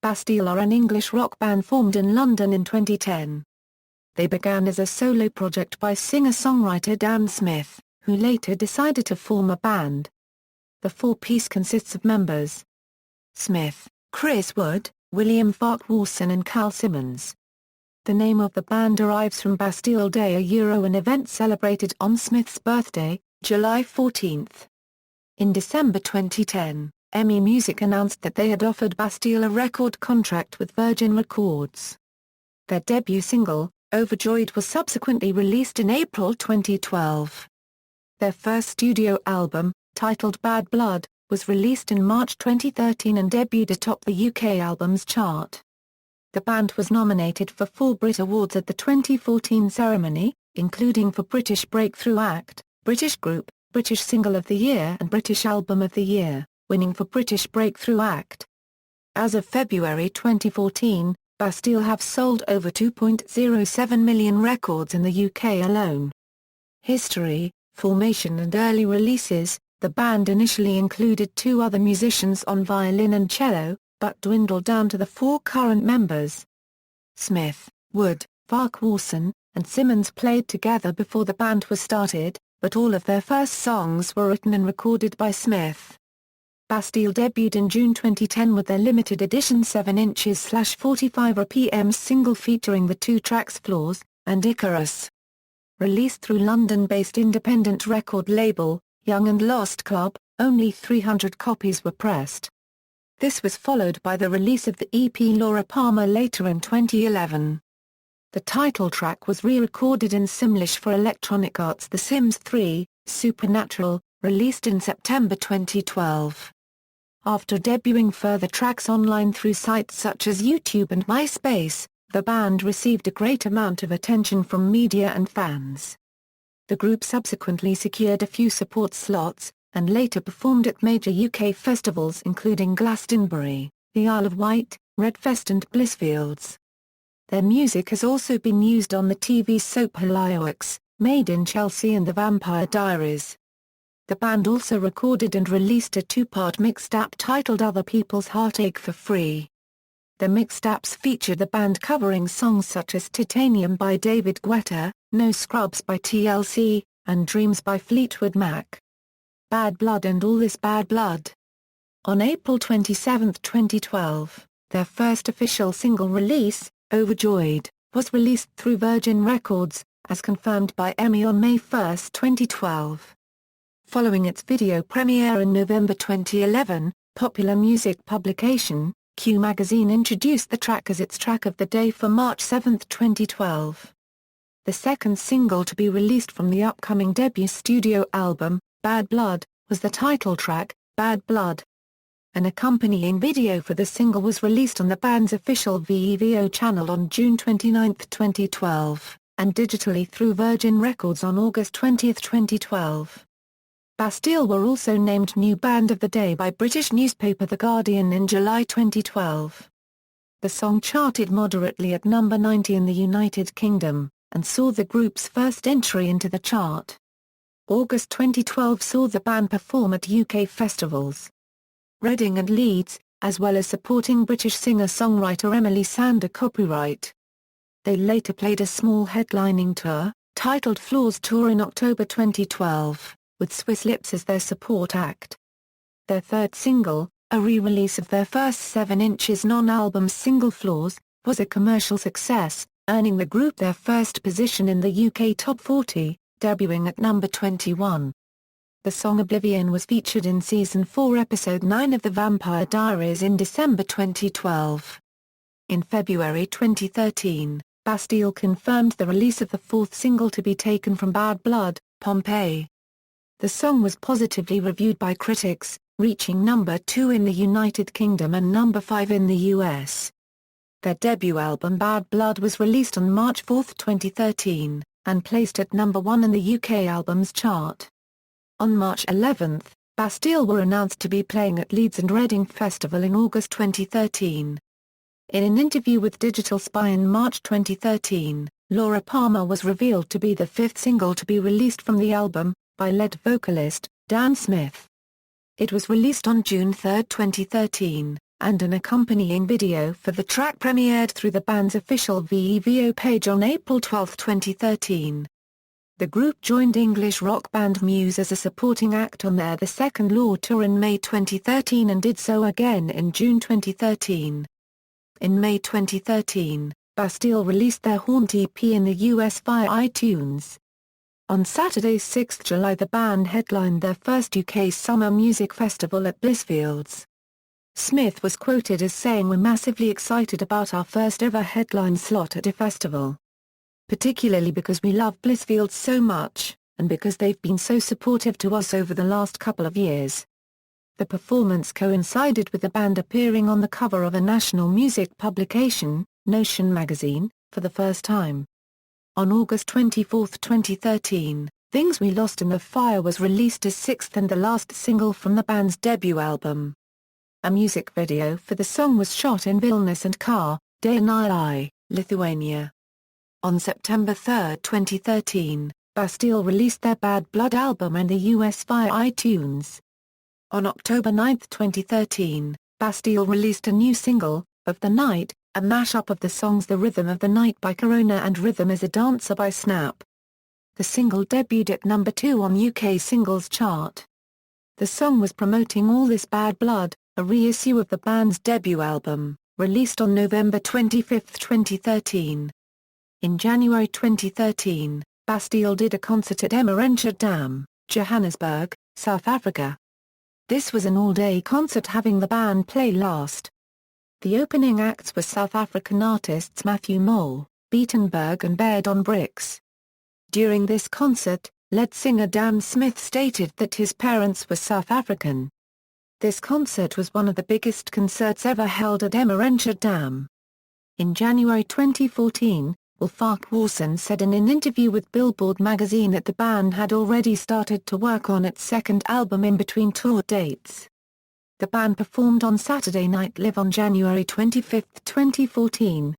Bastille are an English rock band formed in London in 2010. They began as a solo project by singer-songwriter Dan Smith, who later decided to form a band. The four-piece consists of members Smith, Chris Wood, William Farquarson and Kyle Simmons. The name of the band derives from Bastille Day, an event celebrated on Smith's birthday, July 14. In December 2010, EMI Music announced that they had offered Bastille a record contract with Virgin Records. Their debut single, Overjoyed, was subsequently released in April 2012. Their first studio album, titled Bad Blood, was released in March 2013 and debuted atop the UK Albums Chart. The band was nominated for 4 Brit Awards at the 2014 ceremony, including for British Breakthrough Act, British Group, British Single of the Year and British Album of the Year, winning for British Breakthrough Act. As of February 2014, Bastille have sold over 2.07 million records in the UK alone. History, formation and early releases. The band initially included 2 other musicians on violin and cello, but dwindled down to the 4 current members. Smith, Wood, Farquharson, and Simmons played together before the band was started, but all of their first songs were written and recorded by Smith. Bastille debuted in June 2010 with their limited edition 7 inches/45 RPM single featuring the 2 tracks Flaws and Icarus. Released through London-based independent record label, Young and Lost Club, only 300 copies were pressed. This was followed by the release of the EP Laura Palmer later in 2011. The title track was re-recorded in Simlish for Electronic Arts' The Sims 3, Supernatural, released in September 2012. After debuting further tracks online through sites such as YouTube and MySpace, the band received a great amount of attention from media and fans. The group subsequently secured a few support slots, and later performed at major UK festivals including Glastonbury, the Isle of Wight, Redfest and Blissfields. Their music has also been used on the TV soap Hollyoaks, Made in Chelsea and The Vampire Diaries. The band also recorded and released a 2-part mixtape titled Other People's Heartache for free. The mixtapes feature the band covering songs such as Titanium by David Guetta, No Scrubs by TLC, and Dreams by Fleetwood Mac. Bad Blood and All This Bad Blood. On April 27, 2012, their first official single release, Overjoyed, was released through Virgin Records, as confirmed by EMI on May 1, 2012. Following its video premiere in November 2011, popular music publication, Q Magazine introduced the track as its track of the day for March 7, 2012. The second single to be released from the upcoming debut studio album, Bad Blood, was the title track, Bad Blood. An accompanying video for the single was released on the band's official VEVO channel on June 29, 2012, and digitally through Virgin Records on August 20, 2012. Bastille were also named New Band of the Day by British newspaper The Guardian in July 2012. The song charted moderately at number 90 in the United Kingdom, and saw the group's first entry into the chart. August 2012 saw the band perform at UK festivals Reading and Leeds, as well as supporting British singer-songwriter Emily Sander copyright. They later played a small headlining tour, titled Flaws Tour in October 2012, with Swiss Lips as their support act. Their third single, a re-release of their first 7 inches non-album single Flaws, was a commercial success, earning the group their first position in the UK Top 40, debuting at number 21. The song Oblivion was featured in Season 4 Episode 9 of The Vampire Diaries in December 2012. In February 2013, Bastille confirmed the release of the 4th single to be taken from Bad Blood, Pompeii. The song was positively reviewed by critics, reaching number 2 in the United Kingdom and number 5 in the US. Their debut album Bad Blood was released on March 4, 2013, and placed at number 1 in the UK Albums Chart. On March 11, Bastille were announced to be playing at Leeds and Reading Festival in August 2013. In an interview with Digital Spy in March 2013, Laura Palmer was revealed to be the 5th single to be released from the album, by lead vocalist, Dan Smith. It was released on June 3, 2013. and an accompanying video for the track premiered through the band's official VEVO page on April 12, 2013. The group joined English rock band Muse as a supporting act on their The Second Law tour in May 2013 and did so again in June 2013. In May 2013, Bastille released their Haunt EP in the US via iTunes. On Saturday 6 July the band headlined their first UK Summer Music Festival at Blissfields. Smith was quoted as saying, "We're massively excited about our first ever headline slot at a festival. Particularly because we love Blissfields so much, and because they've been so supportive to us over the last couple of years." The performance coincided with the band appearing on the cover of a national music publication, Notion magazine, for the first time. On August 24, 2013, Things We Lost in the Fire was released as sixth and the last single from the band's debut album. A music video for the song was shot in Vilnius and Kaunas, Lithuania. On September 3, 2013, Bastille released their Bad Blood album in the US via iTunes. On October 9, 2013, Bastille released a new single, Of the Night, a mashup of the songs The Rhythm of the Night by Corona and Rhythm as a Dancer by Snap. The single debuted at number 2 on UK Singles Chart. The song was promoting All This Bad Blood, a reissue of the band's debut album, released on November 25, 2013. In January 2013, Bastille did a concert at Emerensje Dam, Johannesburg, South Africa. This was an all-day concert having the band play last. The opening acts were South African artists Matthew Mole, Beatenberg and Baird on Bricks. During this concert, lead singer Dan Smith stated that his parents were South African. This concert was one of the biggest concerts ever held at Emerensje Dam. In January 2014, Farquarson said in an interview with Billboard magazine that the band had already started to work on its second album in between tour dates. The band performed on Saturday Night Live on January 25, 2014.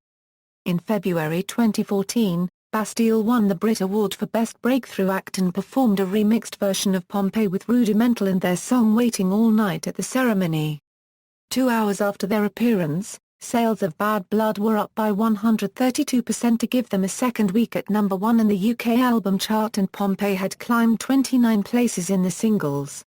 In February 2014, Bastille won the Brit Award for Best Breakthrough Act and performed a remixed version of Pompeii with Rudimental and their song Waiting All Night at the ceremony. 2 hours after their appearance, sales of Bad Blood were up by 132% to give them a second week at number 1 in the UK album chart, and Pompeii had climbed 29 places in the singles.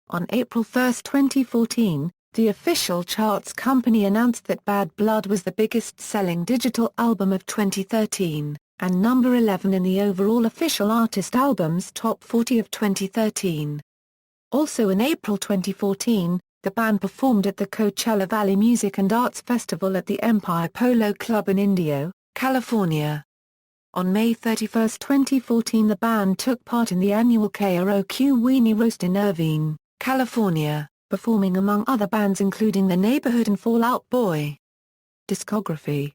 On April 1, 2014, the official charts company announced that Bad Blood was the biggest-selling digital album of 2013, and number 11 in the overall official artist albums top 40 of 2013. Also in April 2014, the band performed at the Coachella Valley Music and Arts Festival at the Empire Polo Club in Indio, California. On May 31, 2014, the band took part in the annual KROQ Weenie Roast in Irvine, California, performing among other bands including The Neighborhood and Fall Out Boy. Discography: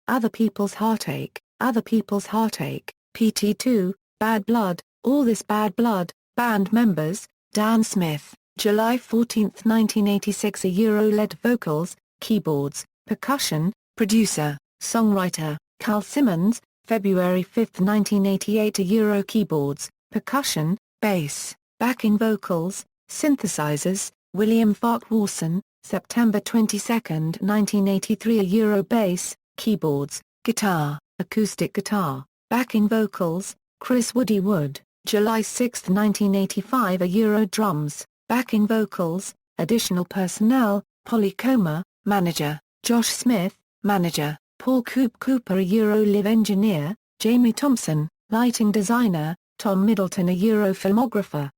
Other People's Heartache, PT2, Bad Blood, All This Bad Blood. Band members: Dan Smith, July 14, 1986, lead vocals, keyboards, percussion, producer, songwriter, Kyle Simmons, February 5, 1988, keyboards, percussion, bass, backing vocals, synthesizers, William Farquharson, September 22, 1983, bass, keyboards, guitar, acoustic guitar, backing vocals, Chris Woody Wood, July 6, 1985, drums, backing vocals, additional personnel, Polly Comer, manager, Josh Smith, manager, Paul Cooper, live engineer, Jamie Thompson, lighting designer, Tom Middleton, filmographer,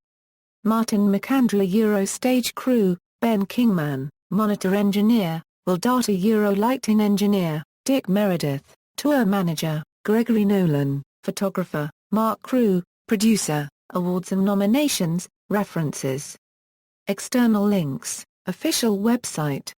Martin McAndrew, stage crew, Ben Kingman, monitor engineer, Will Data, lighting engineer, Dick Meredith, tour manager, Gregory Nolan, photographer, Mark Crew, producer. Awards and nominations, references. External links, official website.